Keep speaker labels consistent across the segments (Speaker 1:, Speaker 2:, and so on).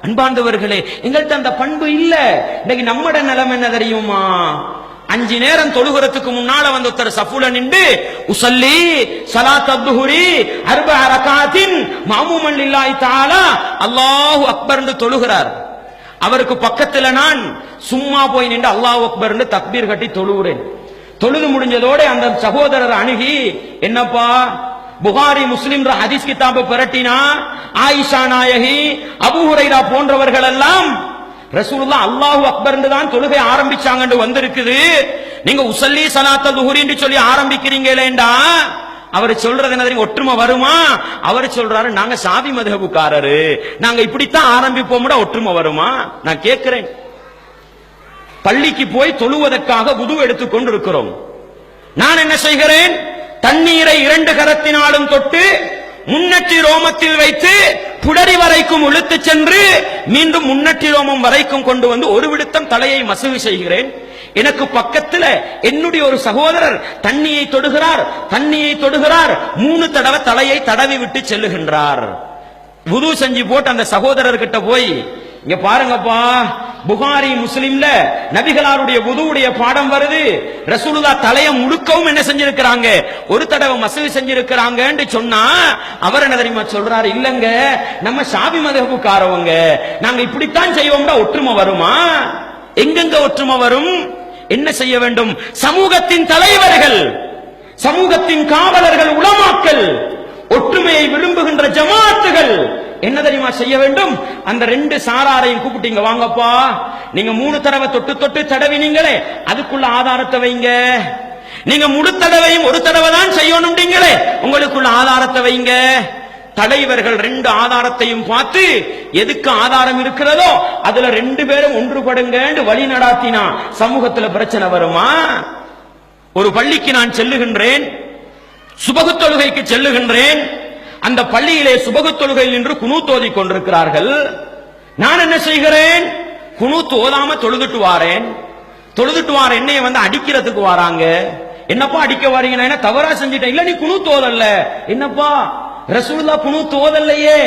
Speaker 1: அன்பார்ந்தவர்களே, எங்கள்கிட்ட அந்த பண்பு இல்ல. இன்னைக்கு நம்மட நிலைமை என்ன தெரியுமா? 5 நேரம் தொழுகிறதுக்கு முன்னால வந்து ஒருத்தர் சஃபுல நின்று உஸல்லி ஸலாத் அத்ஹுரி 4 ரகாத்தின் மஅமூமன் லில்லாஹி தஆலா அல்லாஹு அக்பர் என்று தொழுகிறார். அவருக்கு பக்கத்துல நான் சும்மா போய் நின்று அல்லாஹு அக்பர் என்று தக்பீர் கட்டி தொழுகிறேன். தொழுது முடிஞ்சதோட அந்த சகோதரர் அணுகி, என்னப்பா புகாரி முஸ்லிம் ஹதீஸ் கிதாபை பிரட்டினா ஆயிஷா நாயகி அபூ ஹுரைரா போன்றவர்கள் எல்லாம் ரசூலுல்லாஹ் அல்லாஹு அக்பர் என்று தான் தொழுகை ஆரம்பிச்சாங்கன்னு வந்திருக்குது, நீங்க உஸல்லி ஸலாத் அத்ஹுரி என்று சொல்லி ஆரம்பிக்கிறீங்களேண்டா அவர் சொல்றது என்ன, ஒற்றுமை வருமா? அவர் சொல்றாரு, நாங்க ஷாஃபி மذஹபுக்காரரு, நாங்க இப்படித்தான் ஆரம்பிப்போம்டா, ஒற்றுமை வருமா? நான் கேட்கிறேன். பள்ளிக்கு போய் தொழுவதற்காக wudu எடுத்துக் கொண்டிருக்கிறோம். நான் என்ன செய்கிறேன்? தண்ணீரை 2 கரத்தினாலும் தொட்டு முன்னெற்றி ரோமத்தில் வைத்து புடரி வரைக்கும் இழுத்து சென்று மீண்டும் முன்னெற்றி ரோமம் வரைக்கும் கொண்டு வந்து ஒரு விடுத்தம் தலையை மசகு செய்கிறேன். எனக்கு பக்கத்தில் என்னுடைய ஒரு சகோதரர் தண்ணியை தொடுகிறார் 3 தடவை தலையை தடவி விட்டு செல்லுகின்றார். wudu செஞ்சு போட்டு அந்த சகோதரர் கிட்ட போய், இங்க பாருங்கப்பா, புகாரி முஸ்லிம்ல நபிகளாருடைய wuduவுடைய பாடம் வருது. ரசூலுல்லாஹ் தலைய முழுக்கவும் என்ன செஞ்சிருக்கிறாங்க, ஒரு தடவை மசகு செஞ்சிருக்கிறாங்கன்னு சொன்னா அவர் என்ன தெரியுமா சொல்றாரு, இல்லங்க நம்ம ஷாஃபி மذஹபுக்காரவங்க, நாங்க இப்படித்தான் செய்வோம்டா, ஒற்றுமை வருமா? எங்கெங்க ஒற்றுமை வரும்? என்ன செய்ய வேண்டும்? சமூகத்தின் தலைவர்கள், சமூகத்தின் காவலர்கள், உலமாக்கள், ஒற்றுமையை விரும்புகின்ற ஜமாத்துகள் என்ன தெரியுமா செய்ய வேண்டும்? அந்த 2 சாராரையும் கூப்பிட்டீங்க, வாங்கப்பா, நீங்க 3 தடவை தொட்டு தொட்டு தடவினீங்களே, அதுக்குள்ள ஆதாரத்தை வைங்க. நீங்க முழு தடவையும் ஒரு தடவை தான் செய்யணும்ன்றீங்களே, உங்களுக்குள்ள ஆதாரத்தை வைங்க. தலைவர்கள் 2 ஆதாரத்தையும் பார்த்து எதுக்கு ஆதாரம் இருக்கிறதோ அதுல 2 பேரும் ஒன்றுபடுங்க வழி நடாத்தினா சமூகத்துல பிரச்சனை வருமா? ஒரு பள்ளிக்கு நான் செல்லுகின்றேன், சுபகு தொழுகைக்கு செல்லுகின்றேன். அந்த பள்ளியிலே சுபகு தொழுகையில் நின்று குனூத் ஓதிக் கொண்டிருக்கிறார்கள். நான் என்ன செய்கிறேன்? குனூத் ஓதாம தொழுதுட்டு வாரேன். என்னைய வந்து அடிக்கிறதுக்கு வராங்க. என்னப்பா அடிக்க வாரீங்க? நான் என்ன தவறா செஞ்சிட்டேன்? இல்ல, நீ குனூத் ஓதல்ல. என்னப்பா, ரசூலுல்லாஹ் குனூத் ஓதல்லையே,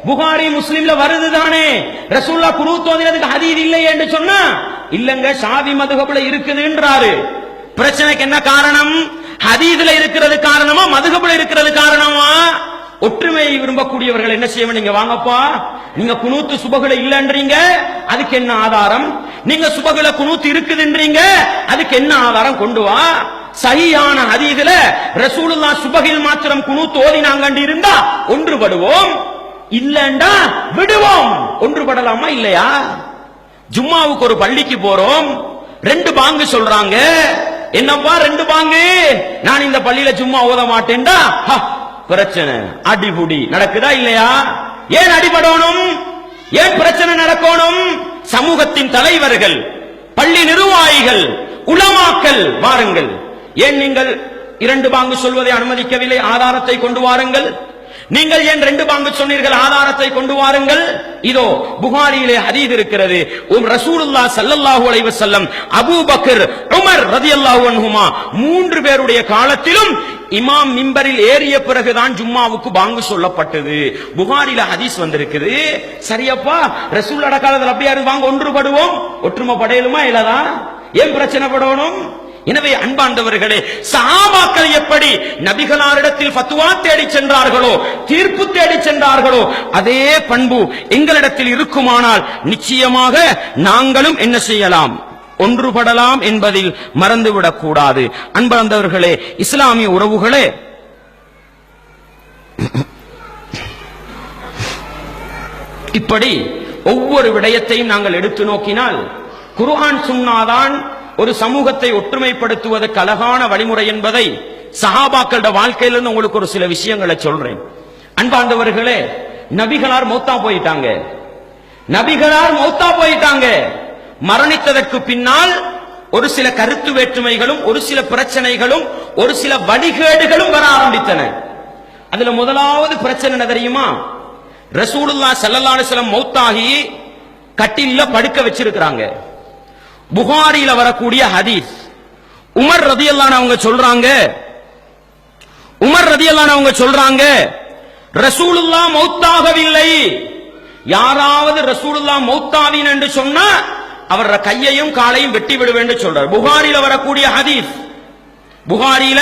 Speaker 1: புகாரி முஸ்லிம்ல வருது தானே, ரசூலுல்லாஹ் குனூத் ஓதினதுக்கு ஹதீஸ் இல்லையே என்று சொன்னா, இல்லங்க ஷாஃபி மذஹப்ல இருக்குதுன்றாரு. பிரச்சனைக்கு என்ன காரணம்? ஹதீஸ்ல இருக்கிறது காரணமா, மذஹப்ல இருக்கிறது காரணமா? ஒற்றுமையை விரும்பக்கூடியவர்கள் என்ன செய்ய, நீங்க வாங்கப்பா, நீங்க குனூத் சுபகுல இல்லன்றீங்க, அதுக்கு என்ன ஆதாரம்? நீங்க சுபகுல குனூத் இருக்குதுன்றீங்க, அதுக்கு என்ன ஆதாரம்? கொண்டு வா. சஹீஹான ஹதீஸ்ல ரசூலுல்லாஹ் சுபகில் மாத்திரம் குனூத் ஓதினாங்கன்னு இருந்தா ஒன்றுபடுவோம், இல்லண்டா விடுவோம். ஒன்றுபடலாமா இல்லையா? ஜும்மாவுக்கு ஒரு பள்ளிக்கு போறோம், 2 பாங்கு சொல்றாங்க. என்னப்பா 2 பாங்கு? நான் இந்த பள்ளியில ஜும்மா ஓத மாட்டேன்டா, பிரச்சனை அடிபுடி நடக்குதா இல்லையா? ஏன் அடிபடணும்? ஏன் பிரச்சனை நடக்கணும்? சமூகத்தின் தலைவர்கள், பள்ளி நிர்வாகிகள், உலமாக்கள் வாருங்கள். ஏன் நீங்கள் 2 பாங்கு சொல்வதை அனுமதிக்கவில்லை? ஆதாரத்தை கொண்டு வாருங்கள். நீங்கள் ஏன் 2 பாங்கு சொன்னீர்கள்? ஆதாரத்தை கொண்டு வாருங்கள். இதோ புகாரியிலே ஹதீஸ் இருக்கிறது. ரசூலுல்லாஹ் ஸல்லல்லாஹு அலைஹி வஸல்லம், அபூபக்கர், உமர் ரலியல்லாஹு அன்ஹுமா 3 பேருடைய காலத்திலும் இமாம் மிம்பரில் ஏறிய பிறகுதான் ஜும்மாவுக்கு பாங்கு சொல்லப்பட்டது. புகாரில ஹதீஸ் வந்திருக்குது. சரியப்பா, ரசூலுல்லாஹ் காலத்துல அப்படியே வாங்க ஒன்றுபடுவோம், ஒற்றுமை படையலுமா இல்லதா? ஏன் பிரச்சனை படணும்? எனவே அன்பார்ந்தவர்களே, சஹாபாக்கள் எப்படி நபிகளாரிடத்தில் ஃபத்வா தேடி சென்றார்களோ, தீர்ப்பு தேடி சென்றார்களோ, அதே பண்பு எங்களிடத்தில் இருக்குமானால் நிச்சயமாக நாங்களும் என்ன செய்யலாம்? ஒன்றுபடலாம் என்பதில் மறந்துவிடக் கூடாது. அன்பார்ந்தவர்களே, இஸ்லாமிய உறவுகளே, இப்படி ஒவ்வொரு விடயத்தையும் நாங்கள் எடுத்து நோக்கினால் குர்ஆன் சுன்னாதான் ஒரு சமூகத்தை ஒற்றுமைப்படுத்துவதற்கு அழகான வழிமுறை என்பதை சஹாபாக்களோட வாழ்க்கையிலிருந்து உங்களுக்கு ஒரு சில விஷயங்களை சொல்றேன். அன்பார்ந்தவர்களே, நபிகளார் மௌத்தா போயிட்டாங்க. மரணித்ததற்கு பின்னால் ஒரு சில கருத்து வேற்றுமைகளும், ஒரு சில பிரச்சனைகளும், ஒரு சில வழிகேடுகளும் வர ஆரம்பித்தன. அதுல முதலாவது பிரச்சனை என்ன தெரியுமா? ரசூலுல்லாஹ் ஸல்லல்லாஹு அலைஹி வஸல்லம் மௌத்தாகி கட்டில்ல படுக்க வச்சிருக்கிறாங்க. புகாரியில வரக்கூடிய ஹதீஸ், உமர் ரலியல்லாஹு அன்ஹு அவங்க சொல்றாங்க, ரசூலுல்லாஹ் மௌத்தாகவில்லை, யாராவது ரசூலுல்லாஹ் மௌத்தாவின் என்று சொன்னா அவர கையையும் காலையும் வெட்டி விடுவேன் சொல்றார். புகாரில வரக்கூடிய ஹதீஸ், புகாரில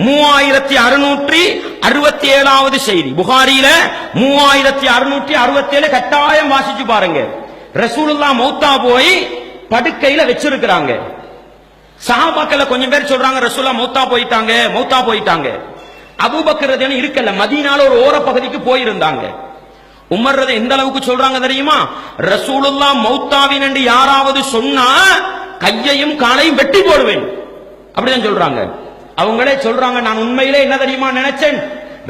Speaker 1: 3667வது செய்தி, புகாரில 3667 கட்டாயம் வாசிச்சு பாருங்க. ரசூலுல்லாஹ் மௌத்தா போய் படுக்கையில வச்சிருக்கிறாங்க. சஹாபாக்கள கொஞ்சம் பேர் சொல்றாங்க ரசூலுல்லாஹ் மௌத்தா போயிட்டாங்க. அபூபக்கர் ரலியல்லாஹு இருக்கல, மதீனால ஒரு ஓர பகுதிக்கு போயிருந்தாங்க. உமர் ரலியல்லாஹு எந்த அளவுக்கு சொல்றாங்க தெரியுமா? ரசூலுல்லாஹ் மௌத்தாவின் என்று யாராவது சொன்னா கையையும் காலையும் வெட்டி போடுவேன் அப்படிதான் சொல்றாங்க. அவங்களே சொல்றாங்க, நான் உண்மையிலே என்ன தெரியுமா நினைச்சேன்,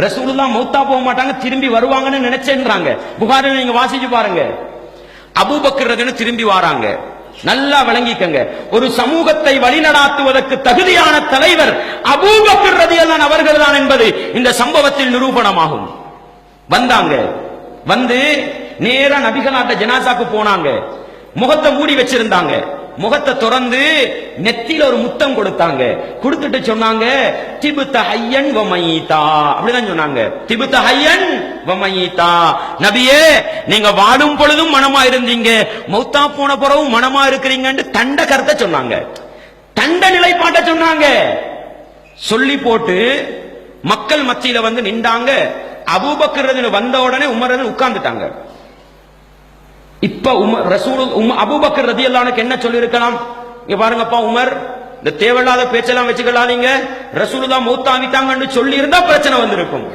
Speaker 1: ரசூலுல்லாஹ் மௌத்தா போக மாட்டாங்க, திரும்பி வருவாங்கன்னு நினைச்சேன்றாங்க. புகாரில நீங்க வாசிச்சு பாருங்க. அபூபக்கர் ரலியல்லாஹு திரும்பி வராங்க. நல்லா விளங்கிக்கங்க, ஒரு சமூகத்தை வழிநடாத்துவதற்கு தகுதியான தலைவர் அபூபக்கர் ரலியல்லாஹு அவர்கள் தான் என்பது இந்த சம்பவத்தில் நிரூபணமாகும். வந்தாங்க, வந்து நேரா நபிகளாட்ட ஜனாசாக்கு போனாங்க. முகத்தை மூடி வச்சிருந்தாங்க. முகத்தை திறந்து நெத்தியில ஒரு முத்தம் கொடுத்தாங்க. கொடுத்துட்டு சொன்னாங்க, திபுத ஹய்யன் வ மயீதா, அப்படிதான் சொன்னாங்க. திபுத ஹய்யன் வ மயீதா, நபியே நீங்க வாடும் பொழுதும் மனமா இருந்தீங்க, மௌத்தா போன பிறகும் மனமா இருக்கிறீங்கன்னு தண்ட கருத்தை சொன்னாங்க. தண்ட நிலைப்பாட்ட சொன்னாங்க. சொல்லி போட்டு மக்கள் மத்தியில வந்து நின்றாங்க. அபூபக்கர் வந்த உடனே உமர் உட்கார்ந்துட்டாங்க. இப்ப அபூபக்கர் ரலியல்லாஹு அன்ஹு என்ன சொல்லி இருக்கலாம்? இங்க பாருங்கப்பா உமர், இந்த தேவையில்லாத பேச்செல்லாம் வச்சுக்கலாதீங்க, ரசூலுல்லாஹ் மௌத்தாவிட்டாங்கன்னு சொல்லி இருந்தா பிரச்சனை வந்திருக்கும்.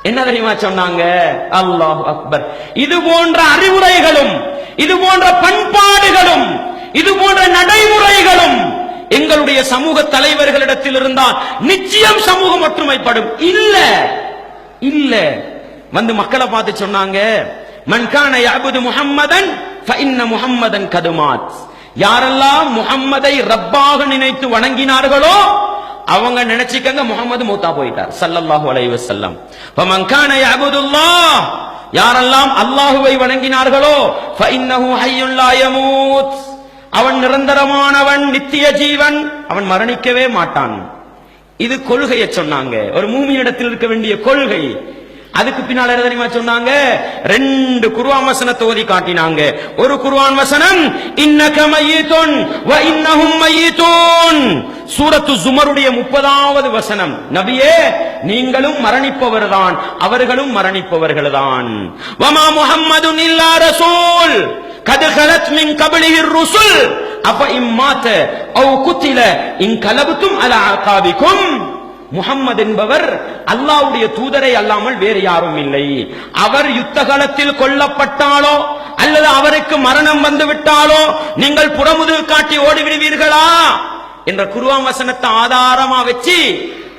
Speaker 1: என்ன தெரியுமா சொன்னாங்க? அல்லாஹ் அக்பர். இது போன்ற அறிவுரைகளும், இது போன்ற பண்பாடுகளும், இது போன்ற நடைமுறைகளும் எங்களுடைய சமூக தலைவர்களிடத்தில் இருந்தால் நிச்சயம் சமூகம் ஒற்றுமைப்படும். இல்ல வந்து மக்களை பார்த்து சொன்னாங்க, மன் கான யஅபுது முஹம்மதன் ஃபஇன்ன முஹம்மதன் கத் மாத். யாரெல்லாம் முஹம்மதை ரப்பாக நினைத்து வணங்கினார்களோ அவங்க நினைச்சுக்கங்க முஹம்மது மௌத்தா போயிட்டார் ஸல்லல்லாஹு அலைஹி வஸல்லம். ஃபமன் கான யஅபுதுல்லாஹ், யாரெல்லாம் அல்லாஹ்வை வணங்கினார்களோ ஃபஇன்னஹு ஹய்யுன் லா யமூத், அவன் நிரந்தரமானவன், நித்திய ஜீவன், அவன் மரணிக்கவே மாட்டான். இது கொள்கையை சொன்னாங்க, ஒரு மூமினிடத்தில் இருக்க வேண்டிய கொள்கை. அதுக்கு பின்னால என்ன தெரியுமா சொன்னாங்க? 2 குர்ஆன் வசனத்தை ஓதி காட்டினாங்க. ஒரு குர்ஆன் வசனம், இன்னக மய்யிதுன் வ இன்னஹும் மய்யிதுன், சூரத்து ஜுமருடைய 30வது வசனம். நபியே நீங்களும் மரணிப்பவர்தான், அவர்களும் மரணிப்பவர்கள்தான். வமா முஹம்மதுன் இல்லா ரசூல் கத் கலத் மின் கப்லிஹி ருசுல் அஃப இம்மாத அவ் குத்தில இன் கலபதும் அலா அகாபிக்கும். முஹம்மது என்பவர் அல்லாஹ்வுடைய தூதரை அல்லாமல் வேறு யாரும் இல்லை. அவர் யுத்த காலத்தில் கொல்லப்பட்டாலோ அல்லது அவருக்கு மரணம் வந்து விட்டாலோ நீங்கள் புறமுதுகு காட்டி ஓடிவிடுவீர்களா என்ற குர்ஆன் வசனத்தை ஆதாரமா வச்சு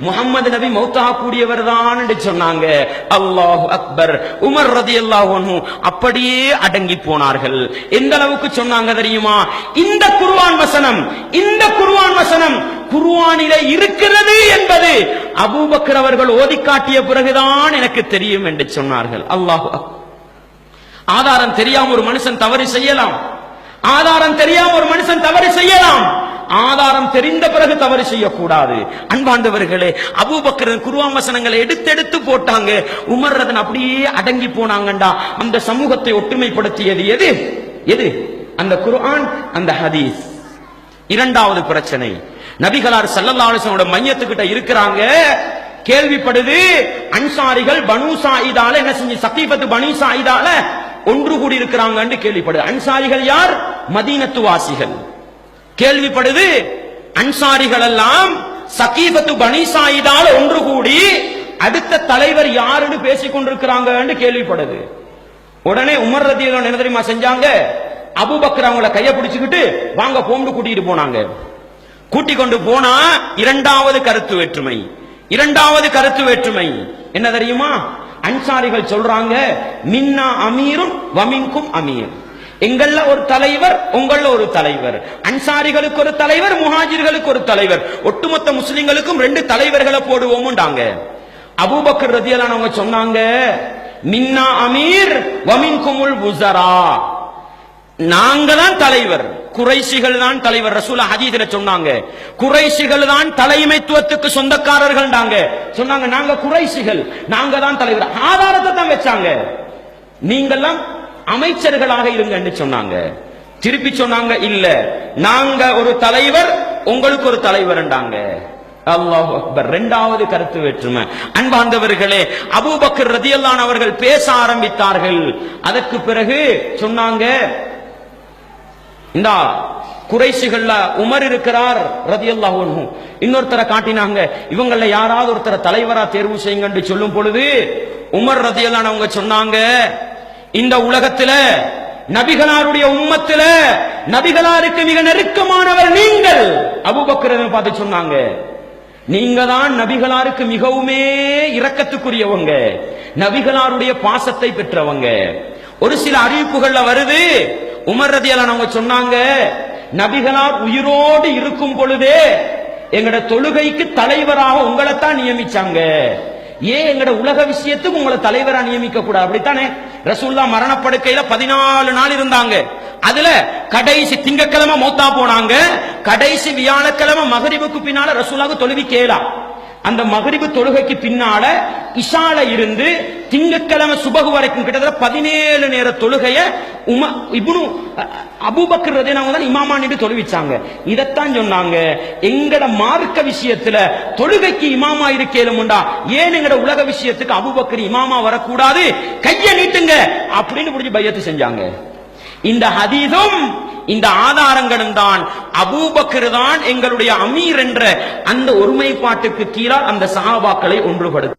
Speaker 1: முஹம்மது நபி மௌத்தா கூடியவர் தான் என்று சொன்னாங்க. அல்லாஹு அக்பர். உமர் ரலியல்லாஹு அன்ஹு அப்படியே அடங்கி போனார்கள். எந்த அளவுக்கு சொன்னாங்க தெரியுமா? இந்த குர்ஆன் வசனம் குர்ஆனிலே இருக்கிறது என்பது அபூபக்கர் அவர்கள் ஓதி காட்டிய பிறகுதான் எனக்கு தெரியும் என்று சொன்னார்கள். அல்லாஹு அக்பர். ஆதாரம் தெரியாம ஒரு மனுஷன் தவறு செய்யலாம். ஆதாரம் தெரிந்த பிறகு தவறு செய்யக்கூடாது. அன்பாண்டவர்களே, அபூபக்கர் குர்ஆன் வசனங்களை எடுத்து போட்டாங்க. உமர் ரதன் அப்படியே அடங்கி போனாங்கண்டா. அந்த சமூகத்தை ஒற்றுமைப்படுத்தியது எது? அந்த குர்ஆன், அந்த ஹதீஸ். இரண்டாவது பிரச்சனை, நபிகளார் ஸல்லல்லாஹு அலைஹி வஸல்லம் மையத்துக்கிட்ட இருக்கிறாங்க. கேள்விப்படுது அன்சாரிகள் பனு சாயிதால என்ன செஞ்சு, சகீஃபத்து பனு சாயிதால ஒன்று கூடி இருக்கிறாங்க கேள்விப்படுது. அன்சாரிகள் யார்? மதீனத்து வாசிகள். கேள்விப்படுது அன்சாரிகள் எல்லாம் சகீஃபத்து பனு சாயிதால ஒன்று கூடி அடுத்த தலைவர் யாருன்னு பேசிக் கொண்டிருக்கிறாங்க கேள்விப்படுது. உடனே உமர் ரலியல்லாஹு அன்ஹு என்ன தெரியுமா செஞ்சாங்க? அபூபக்கர் அவங்கள கைய பிடிச்சுக்கிட்டு வாங்க போம்னு கூட்டிட்டு போனாங்க. கூட்டி கொண்டு போனா இரண்டாவது கருத்து வேற்றுமை என்ன தெரியுமா? அன்சாரிகள் சொல்றாங்க, மின்னா அமீரும் வமின்கும் அமீர், எங்கள்ல ஒரு தலைவர், உங்கள ஒரு தலைவர். அன்சாரிகளுக்கு ஒரு தலைவர், முஹாஜிர்களுக்கு ஒரு தலைவர், ஒட்டுமொத்த முஸ்லிம்களுக்கும் 2 தலைவர்களை போடுவோம்டாங்க. அபூபக்கர் ரலியல்லாஹு அன்ஹு சொன்னாங்க, மின்னா அமீர் வமின்குமுல் வுஸரா, நாங்க தான் தலைவர், குறைஷிகள் தான் தலைவர். ரசூலுல்லாஹ் ஹதீஸ்ல சொன்னாங்க, குறைஷிகள் தான் தலைமைத்துவத்துக்கு சொந்தக்காரர்கள் சொன்னாங்க. நாங்க குறைஷிகள், நாங்க தான் தலைவர். ஆதாரத்தை தான் வச்சாங்க. நீங்கெல்லாம் அமைச்சர்களாக இருங்கன்னு சொன்னாங்க. திருப்பி சொன்னாங்க, இல்ல நாங்க ஒரு தலைவர், உங்களுக்கு ஒரு தலைவர்ண்டாங்க. அல்லாஹ் அக்பர். இரண்டாவது கருத்து வேற்றுமை. அன்பார்ந்தவர்களே, அபூபக்கர் ரலியல்லாஹு அன்ஹு அவர்கள் பேச ஆரம்பித்தார்கள். அதற்கு பிறகு சொன்னாங்க, இந்த குறைஷிகள்ல உமர் இருக்கிறார் ரலியல்லாஹு அன்ஹு, இன்னொருத்தரை காட்டினாங்க, இவங்கள யாராவது ஒருத்தரை தலைவரா தேர்வு செய்யுங்கன்னு சொல்லும் பொழுது உமர் ரலியல்லாஹு அன்ஹு அவங்க சொன்னாங்க, இந்த உலகத்துல நபிகளாருடைய உம்மத்துல நபிகளாருக்கு மிக நெருக்கமானவர் நீங்கள். அபூபக்கர் பார்த்து சொன்னாங்க, நீங்க தான் நபிகளாருக்கு மிகவுமே இரக்கத்துக்குரியவங்க, நபிகளாருடைய பாசத்தை பெற்றவங்க. ஒரு சில அறிவிப்புகள்ல வருது, உமர் ரலியல்லாஹு அன்ஹு சொன்னாங்க, நபிகளார் உயிரோடு இருக்கும் பொழுதே எங்கட தொழுகைக்கு தலைவராக உங்களைத்தான் நியமிச்சாங்க. ஏன் எங்கட உலக விஷயத்துக்கு உங்களை தலைவரா நியமிக்க கூடாது? அப்படித்தானே ரசூலுல்லாஹ் மரணப்படுக்கையில 14 நாள் இருந்தாங்க. அதுல கடைசி திங்கட்கிழமை மௌத்தா போனாங்க. கடைசி வியாழக்கிழமை மகரிபுக்கு பின்னால ரசூலுல்லாஹ்க்கு தொழுவி கேளா. அந்த மகரிபு தொழுகைக்கு பின்னால இஷால இருந்து திங்கட்கிழமை சுபஹ் வரைக்கும் கிட்டத்தட்ட 17 நேர தொழுகைய அபூபக்கர் ரலியல்லாஹு அன்ஹு இமாமா நின்று தொழுவிச்சாங்க. இதத்தான் சொன்னாங்க, எங்கட மார்க்க விஷயத்துல தொழுகைக்கு இமாமா இருக்கேலும்டா, ஏன் எங்கட உலக விஷயத்துக்கு அபூபக்கர் இமாமா வரக்கூடாது, கைய நீட்டுங்க அப்படின்னு புடிச்சு பையத்து செஞ்சாங்க. இந்த ஹதீஸும் இந்த ஆதாரங்களும் தான் அபூபக்கர் தான் எங்களுடைய அமீர் என்ற அந்த ஒருமைப்பாட்டுக்கு கீழால் அந்த சஹாபாக்களை ஒன்றுபடுத்த